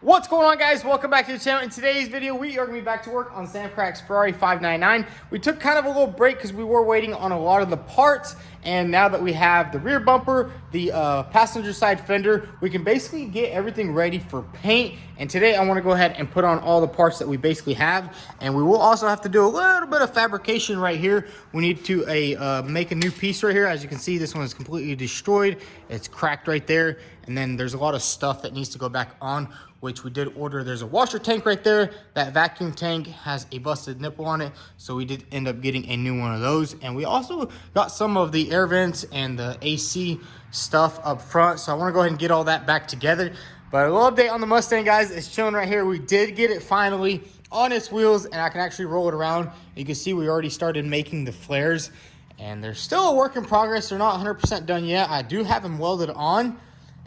What's going on, guys? Welcome back to the channel. In today's video, we are going to be back to work on Samcrac's Ferrari 599. We took kind of a little break because we were waiting on a lot of the parts, and now that we have the rear bumper, the passenger side fender, we can basically get everything ready for paint. And today I want to go ahead and put on all the parts that we basically have, and we will also have to do a little bit of fabrication right here. We need to make a new piece right here. As you can see, this one is completely destroyed. It's cracked right there, and then there's a lot of stuff that needs to go back on, which we did order. There's a washer tank right there. That vacuum tank has a busted nipple on it, so we did end up getting a new one of those. And we also got some of the air vents and the AC stuff up front, so I want to go ahead and get all that back together. But a little update on the Mustang, guys. It's showing right here. We did get it finally on its wheels, and I can actually roll it around. You can see we already started making the flares, and they're still a work in progress. They're not 100% done yet. I do have them welded on,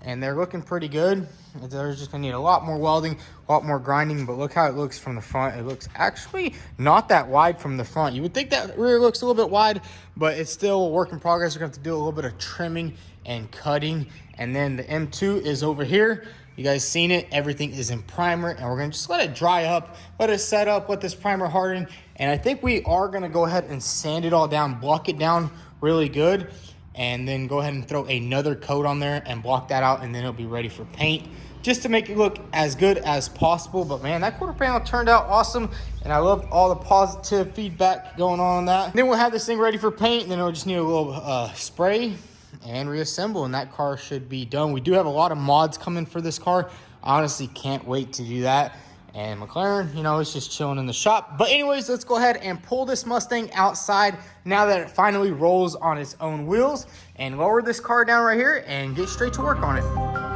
and they're looking pretty good. They're just gonna need a lot more welding, a lot more grinding, but look how it looks from the front. It looks actually not that wide from the front. You would think that rear looks a little bit wide, but it's still a work in progress. We're gonna have to do a little bit of trimming and cutting. And then the M2 is over here. You guys seen it, everything is in primer, and we're gonna just let it dry up, let it set up, let this primer harden. And I think we are gonna go ahead and sand it all down, block it down really good, and then go ahead and throw another coat on there and block that out, and then it'll be ready for paint, just to make it look as good as possible. But man, that quarter panel turned out awesome, and I loved all the positive feedback going on that. And then we'll have this thing ready for paint, and then we'll just need a little spray and reassemble, and that car should be done. We do have a lot of mods coming for this car. I honestly can't wait to do that. And McLaren, you know, it's just chilling in the shop. But anyways, let's go ahead and pull this Mustang outside now that it finally rolls on its own wheels, and lower this car down right here and get straight to work on it.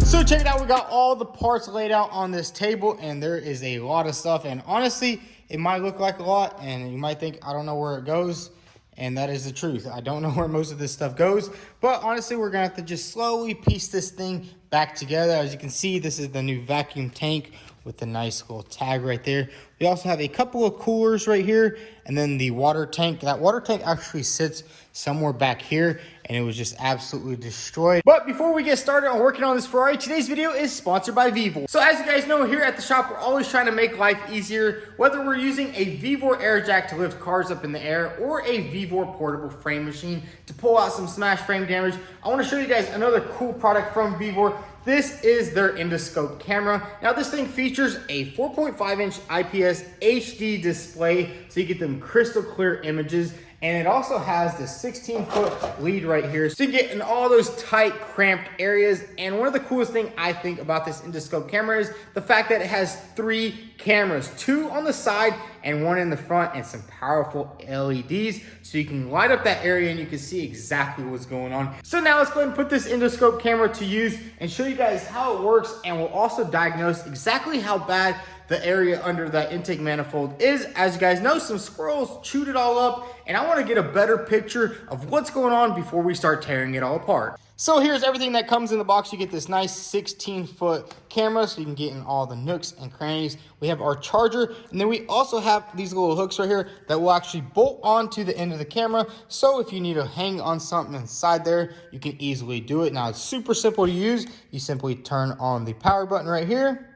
So check it out, we got all the parts laid out on this table, and there is a lot of stuff. And honestly, it might look like a lot, and you might think I don't know where it goes, and that is the truth. I don't know where most of this stuff goes, but honestly, we're gonna have to just slowly piece this thing back together. As you can see, this is the new vacuum tank with the nice little tag right there. We also have a couple of coolers right here, and then the water tank. That water tank actually sits somewhere back here, and it was just absolutely destroyed. But before we get started on working on this Ferrari, today's video is sponsored by Vevor. So as you guys know, here at the shop, we're always trying to make life easier, whether we're using a Vevor air jack to lift cars up in the air or a Vevor portable frame machine to pull out some smash frame damage. I want to show you guys another cool product from Vevor. This is their endoscope camera. Now this thing features a 4.5-inch IPS HD display, so you get them crystal clear images. And it also has the 16-foot lead right here, so you get in all those tight, cramped areas. And one of the coolest thing I think about this endoscope camera is the fact that it has 3 cameras, 2 on the side and 1 in the front, and some powerful LEDs, so you can light up that area and you can see exactly what's going on. So now let's go ahead and put this endoscope camera to use and show you guys how it works, and we'll also diagnose exactly how bad the area under that intake manifold is. As you guys know, some squirrels chewed it all up, and I want to get a better picture of what's going on before we start tearing it all apart. So here's everything that comes in the box. You get this nice 16-foot camera, so you can get in all the nooks and crannies. We have our charger, and then we also have these little hooks right here that will actually bolt onto the end of the camera. So if you need to hang on something inside there, you can easily do it. Now it's super simple to use. You simply turn on the power button right here,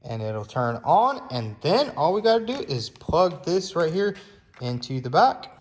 and it'll turn on, and then all we gotta do is plug this right here into the back,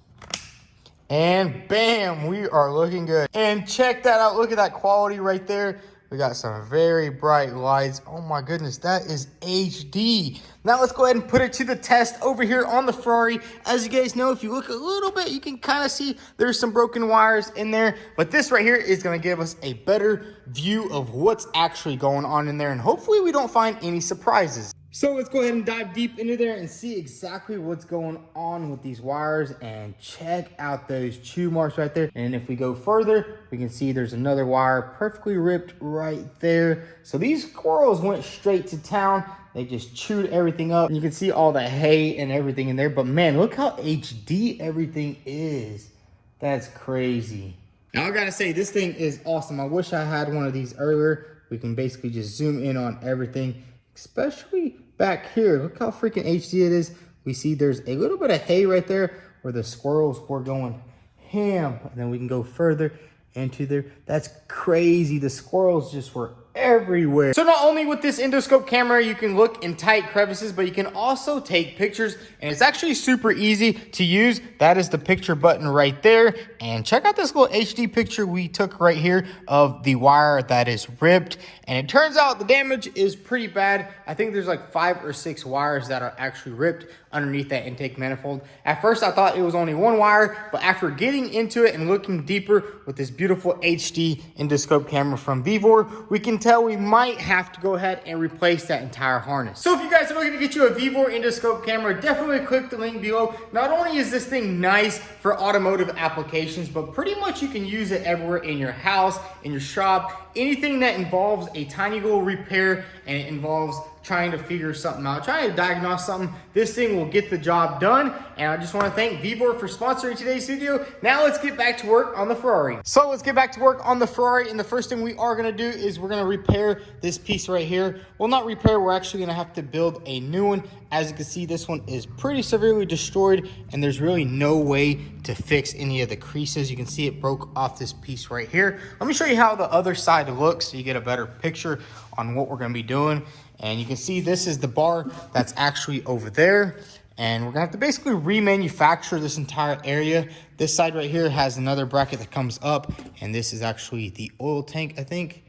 and bam, we are looking good. And check that out, look at that quality right there. We got some very bright lights. Oh my goodness, that is HD. Now let's go ahead and put it to the test over here on the Ferrari. As you guys know, if you look a little bit, you can kind of see there's some broken wires in there. But this right here is gonna give us a better view of what's actually going on in there. And hopefully we don't find any surprises. So let's go ahead and dive deep into there and see exactly what's going on with these wires, and check out those chew marks right there. And if we go further, we can see there's another wire perfectly ripped right there. So these squirrels went straight to town. They just chewed everything up. And you can see all the hay and everything in there. But man, look how HD everything is. That's crazy. Now I gotta say, this thing is awesome. I wish I had one of these earlier. We can basically just zoom in on everything, especially back here. Look how freaking HD it is. We see there's a little bit of hay right there where the squirrels were going ham. And then we can go further into there. That's crazy. The squirrels just were everywhere. So not only with this endoscope camera, you can look in tight crevices, but you can also take pictures, and it's actually super easy to use. That is the picture button right there. And check out this little HD picture we took right here of the wire that is ripped. And it turns out the damage is pretty bad. I think there's like 5 or 6 wires that are actually ripped underneath that intake manifold. At first I thought it was only one wire, but after getting into it and looking deeper with this beautiful HD endoscope camera from Vevor, we can tell we might have to go ahead and replace that entire harness. So if you guys are looking to get you a Vevor endoscope camera, definitely click the link below. Not only is this thing nice for automotive applications, but pretty much you can use it everywhere in your house, in your shop, anything that involves a tiny little repair and it involves trying to figure something out, trying to diagnose something. This thing will get the job done. And I just want to thank Vevor for sponsoring today's video. Now let's get back to work on the Ferrari. So let's get back to work on the Ferrari. And the first thing we are going to do is we're going to repair this piece right here. Well, not repair, we're actually going to have to build a new one. As you can see, this one is pretty severely destroyed and there's really no way to fix any of the creases. You can see it broke off this piece right here. Let me show you how the other side looks so you get a better picture on what we're going to be doing. And you can see this is the bar that's actually over there. And we're gonna have to basically remanufacture this entire area. This side right here has another bracket that comes up, and this is actually the oil tank, I think,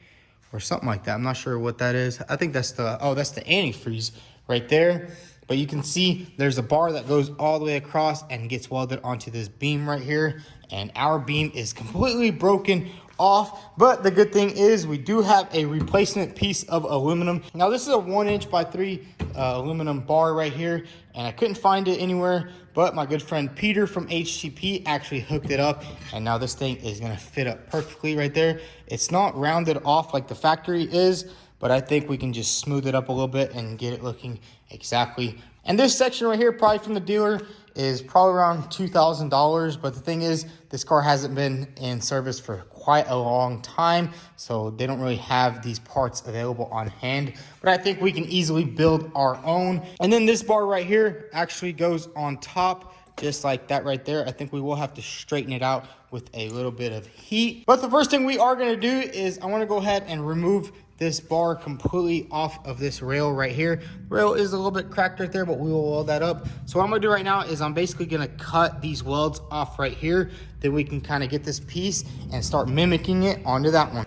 or something like that. I'm not sure what that is. I think that's the, oh, that's the antifreeze right there. But you can see there's a bar that goes all the way across and gets welded onto this beam right here. And our beam is completely broken off, but the good thing is we do have a replacement piece of aluminum. Now this is a 1" by 3" aluminum bar right here, and I couldn't find it anywhere, but my good friend Peter from HTP actually hooked it up, and now this thing is gonna fit up perfectly right there. It's not rounded off like the factory is, but I think we can just smooth it up a little bit and get it looking exactly. And this section right here, probably from the dealer, is probably around $2,000. But the thing is, this car hasn't been in service for quite a long time, so they don't really have these parts available on hand. But I think we can easily build our own. And then this bar right here actually goes on top, just like that right there. I think we will have to straighten it out with a little bit of heat. But the first thing we are going to do is I want to go ahead and remove this bar completely off of this rail right here. The rail is a little bit cracked right there, but we will weld that up. So what I'm gonna do right now is I'm basically gonna cut these welds off right here. Then we can kind of get this piece and start mimicking it onto that one.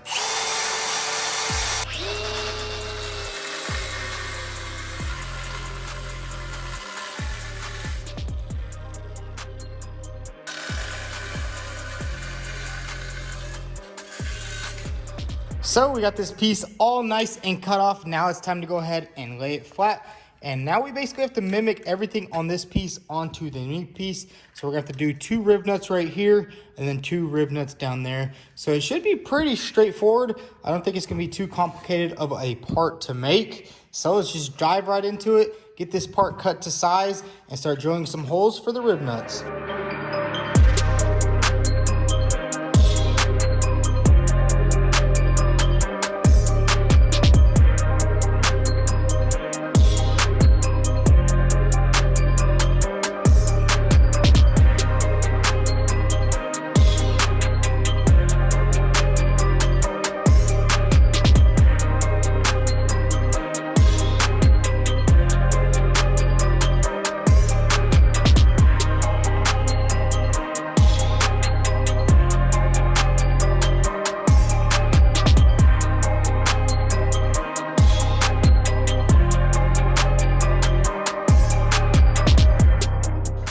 So we got this piece all nice and cut off. Now it's time to go ahead and lay it flat. And now we basically have to mimic everything on this piece onto the new piece. So we're gonna have to do 2 rib nuts right here and then 2 rib nuts down there. So it should be pretty straightforward. I don't think it's gonna be too complicated of a part to make. So let's just dive right into it, get this part cut to size, and start drilling some holes for the rib nuts.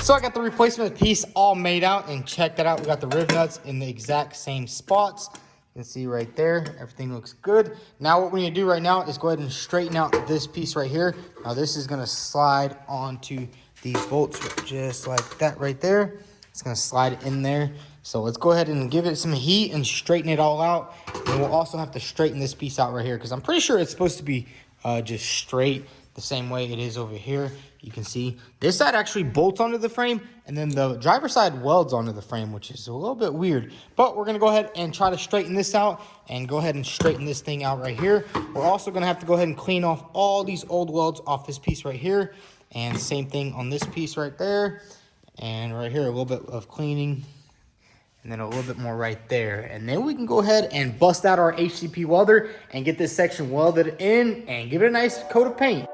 So I got the replacement piece all made out, and check that out. We got the rib nuts in the exact same spots. You can see right there, everything looks good. Now what we need to do right now is go ahead and straighten out this piece right here. Now this is gonna slide onto these bolts just like that right there. It's gonna slide in there. So let's go ahead and give it some heat and straighten it all out. And we'll also have to straighten this piece out right here because I'm pretty sure it's supposed to be just straight the same way it is over here. You can see this side actually bolts onto the frame, and then the driver's side welds onto the frame, which is a little bit weird. But we're gonna go ahead and try to straighten this out and go ahead and straighten this thing out right here. We're also gonna have to go ahead and clean off all these old welds off this piece right here. And same thing on this piece right there. And right here, a little bit of cleaning. And then a little bit more right there. And then we can go ahead and bust out our HDP welder and get this section welded in and give it a nice coat of paint.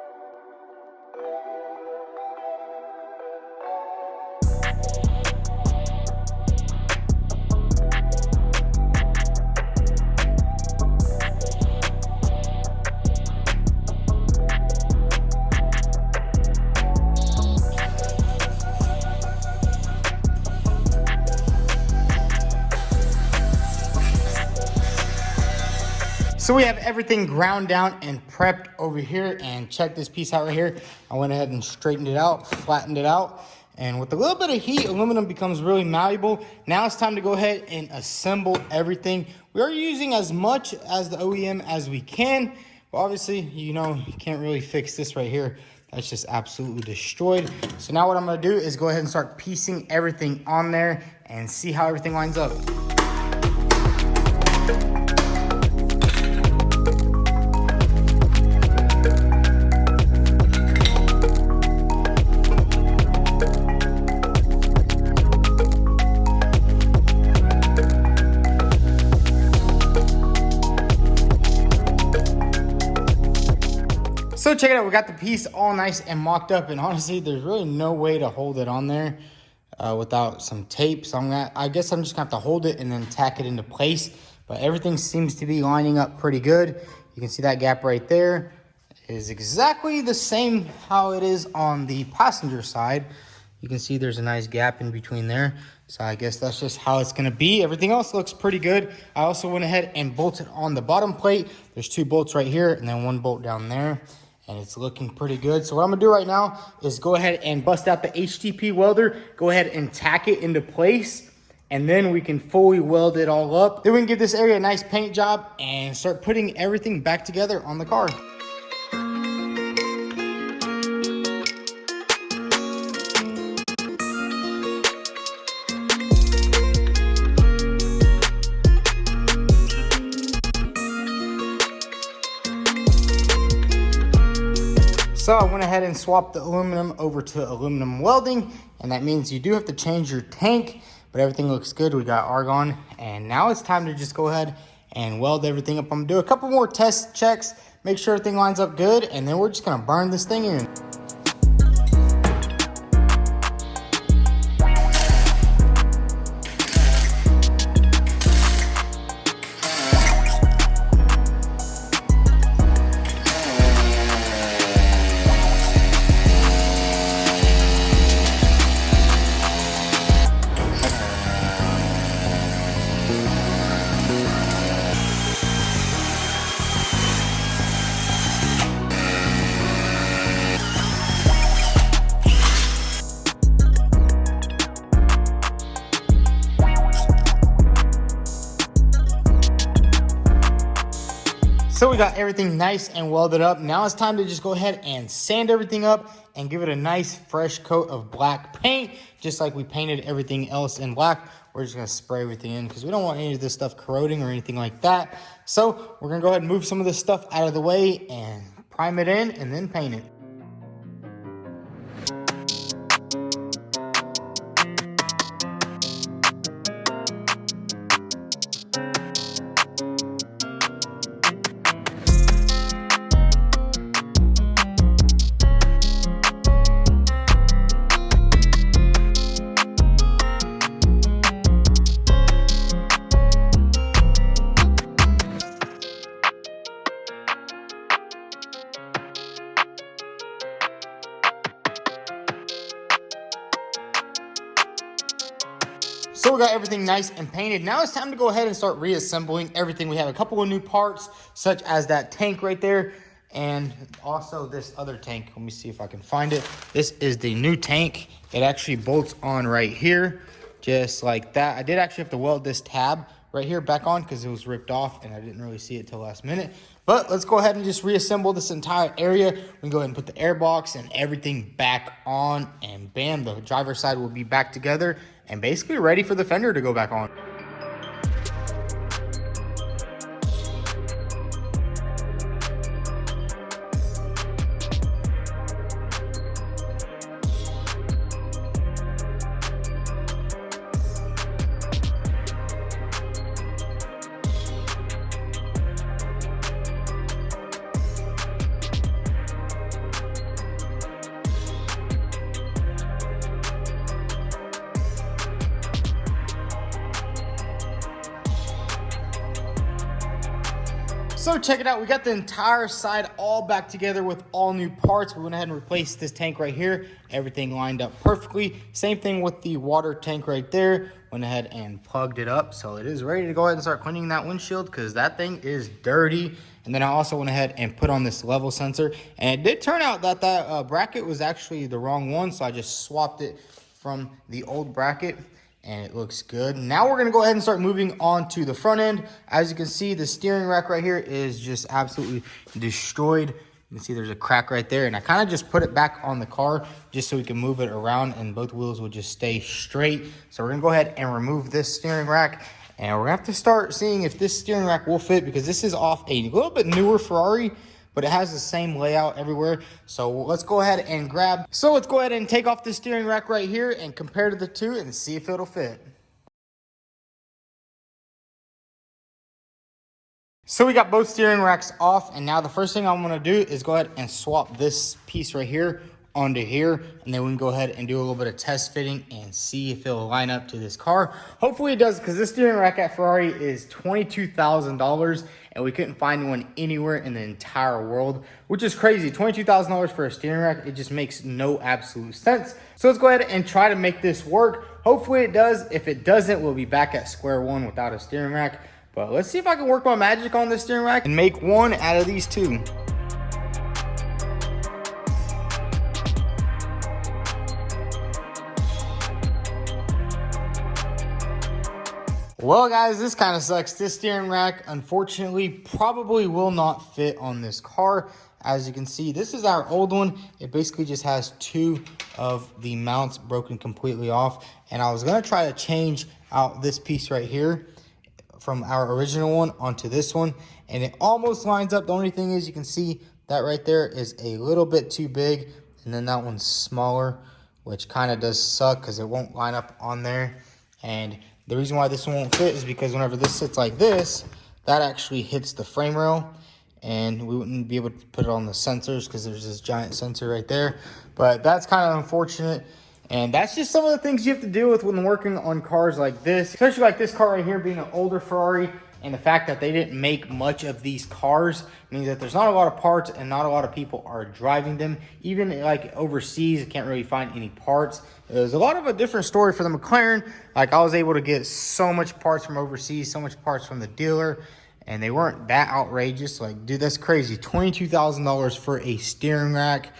So we have everything ground down and prepped over here, and check this piece out right here. I went ahead and straightened it out, flattened it out, and with a little bit of heat, aluminum becomes really malleable. Now it's time to go ahead and assemble everything. We are using as much as the OEM as we can, but obviously, you know, you can't really fix this right here. That's just absolutely destroyed. So now what I'm gonna do is go ahead and start piecing everything on there and see how everything lines up. So check it out, we got the piece all nice and mocked up, and honestly, there's really no way to hold it on there without some tape. So I guess I'm just gonna have to hold it and then tack it into place. But everything seems to be lining up pretty good. You can see that gap right there is exactly the same how it is on the passenger side. You can see there's a nice gap in between there. So I guess that's just how it's gonna be. Everything else looks pretty good. I also went ahead and bolted on the bottom plate. There's 2 bolts right here and then 1 bolt down there. And it's looking pretty good. So what I'm gonna do right now is go ahead and bust out the HTP welder, go ahead and tack it into place, and then we can fully weld it all up. Then we can give this area a nice paint job and start putting everything back together on the car. So I went ahead and swapped the aluminum over to aluminum welding, and that means you do have to change your tank, but everything looks good. We got argon, and now it's time to just go ahead and weld everything up. I'm gonna do a couple more test checks, make sure everything lines up good, and then we're just gonna burn this thing in. So we got everything nice and welded up. Now it's time to just go ahead and sand everything up and give it a nice fresh coat of black paint, just like we painted everything else in black. We're just gonna spray everything in because we don't want any of this stuff corroding or anything like that. So we're gonna go ahead and move some of this stuff out of the way and prime it in and then paint it. we got everything nice and painted. Now it's time to go ahead and start reassembling everything. We have a couple of new parts, such as that tank right there, and also this other tank. Let me see if I can find it. This is the new tank. It actually bolts on right here, just like that. I did actually have to weld this tab right here back on because it was ripped off and I didn't really see it till last minute. But let's go ahead and just reassemble this entire area. We can go ahead and put the air box and everything back on, and bam, the driver's side will be back together and basically ready for the fender to go back on. So check it out, we got the entire side all back together with all new parts. We went ahead and replaced this tank right here. Everything lined up perfectly. Same thing with the water tank right there. Went ahead and plugged it up. So it is ready to go ahead and start cleaning that windshield because that thing is dirty. And then I also went ahead and put on this level sensor. And it did turn out that that bracket was actually the wrong one. So I just swapped it from the old bracket. And it looks good. Now we're gonna go ahead and start moving on to the front end. As you can see, the steering rack right here is just absolutely destroyed. You can see there's a crack right there, and I kind of just put it back on the car just so we can move it around and both wheels will just stay straight. So we're gonna go ahead and remove this steering rack, and we're gonna have to start seeing if this steering rack will fit because this is off a little bit newer Ferrari, but it has the same layout everywhere. So let's go ahead and take off the steering rack right here and compare to the two and see if it'll fit. So we got both steering racks off, and now the first thing I'm gonna do is go ahead and swap this piece right here onto here, and then we can go ahead and do a little bit of test fitting and see if it'll line up to this car. Hopefully it does, because this steering rack at Ferrari is $22,000 and we couldn't find one anywhere in the entire world, which is crazy. $22,000 for a steering rack, it just makes no absolute sense. So let's go ahead and try to make this work. Hopefully it does. If it doesn't, we'll be back at square one without a steering rack. But let's see if I can work my magic on this steering rack and make one out of these two. Well guys, this kind of sucks. This steering rack, unfortunately, probably will not fit on this car. As you can see, this is our old one. It basically just has two of the mounts broken completely off. And I was gonna try to change out this piece right here from our original one onto this one. And it almost lines up. The only thing is you can see that right there is a little bit too big. And then that one's smaller, which kind of does suck because it won't line up on there. And the reason why this one won't fit is because whenever this sits like this, that actually hits the frame rail, and we wouldn't be able to put it on the sensors because there's this giant sensor right there. But that's kind of unfortunate, and that's just some of the things you have to deal with when working on cars like this, especially like this car right here being an older Ferrari. And the fact that they didn't make much of these cars means that there's not a lot of parts and not a lot of people are driving them. Even like overseas, I can't really find any parts. There's a lot of a different story for the McLaren. Like I was able to get so much parts from overseas, so much parts from the dealer, and they weren't that outrageous. Like, dude, that's crazy. $22,000 for a steering rack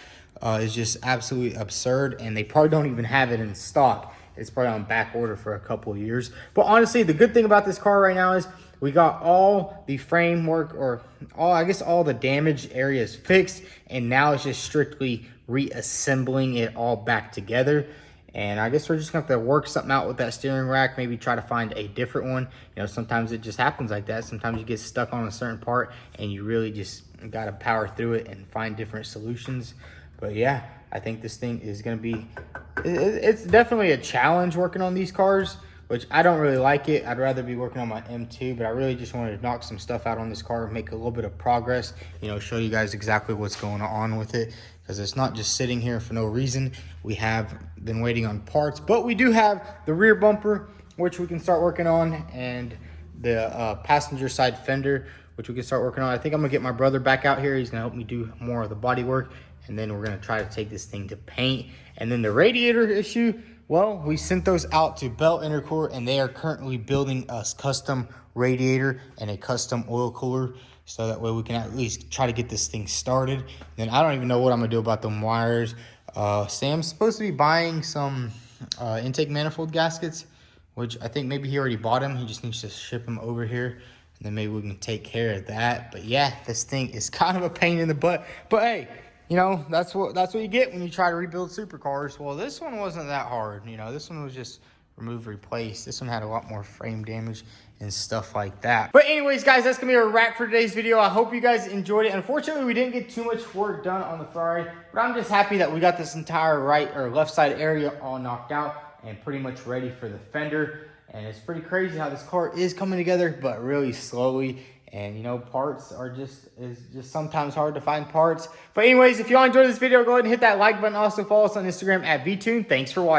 is just absolutely absurd. And they probably don't even have it in stock. It's probably on back order for a couple of years. But honestly, the good thing about this car right now is we got all the framework, or all the damaged areas fixed, and now it's just strictly reassembling it all back together. And I guess we're just gonna have to work something out with that steering rack, maybe try to find a different one. You know, sometimes it just happens like that. Sometimes you get stuck on a certain part and you really just gotta power through it and find different solutions. But yeah, I think this thing is gonna be, it's definitely a challenge working on these cars, which I don't really like it. I'd rather be working on my M2, but I really just wanted to knock some stuff out on this car, make a little bit of progress, you know, show you guys exactly what's going on with it, because it's not just sitting here for no reason. We have been waiting on parts, but we do have the rear bumper, which we can start working on, and the passenger side fender, which we can start working on. I think I'm gonna get my brother back out here. He's gonna help me do more of the body work, and then we're gonna try to take this thing to paint. And then the radiator issue, Well, we sent those out to Bell Intercooler, and they are currently building us custom radiator and a custom oil cooler, so that way we can at least try to get this thing started. Then I don't even know what I'm gonna do about them wires. Sam's supposed to be buying some intake manifold gaskets, which I think maybe he already bought them. He just needs to ship them over here, and then maybe we can take care of that. But yeah, this thing is kind of a pain in the butt. But hey, you know, that's what you get when you try to rebuild supercars. Well, this one wasn't that hard. You know, this one was just remove, replace. This one had a lot more frame damage and stuff like that. But anyways, guys, that's gonna be a wrap for today's video. I hope you guys enjoyed it. Unfortunately, we didn't get too much work done on the Ferrari, but I'm just happy that we got this entire right or left side area all knocked out and pretty much ready for the fender. And it's pretty crazy how this car is coming together, but really slowly. And you know, parts are just sometimes hard to find parts. But anyways, if y'all enjoyed this video, go ahead and hit that like button. Also follow us on Instagram at VTune. Thanks for watching.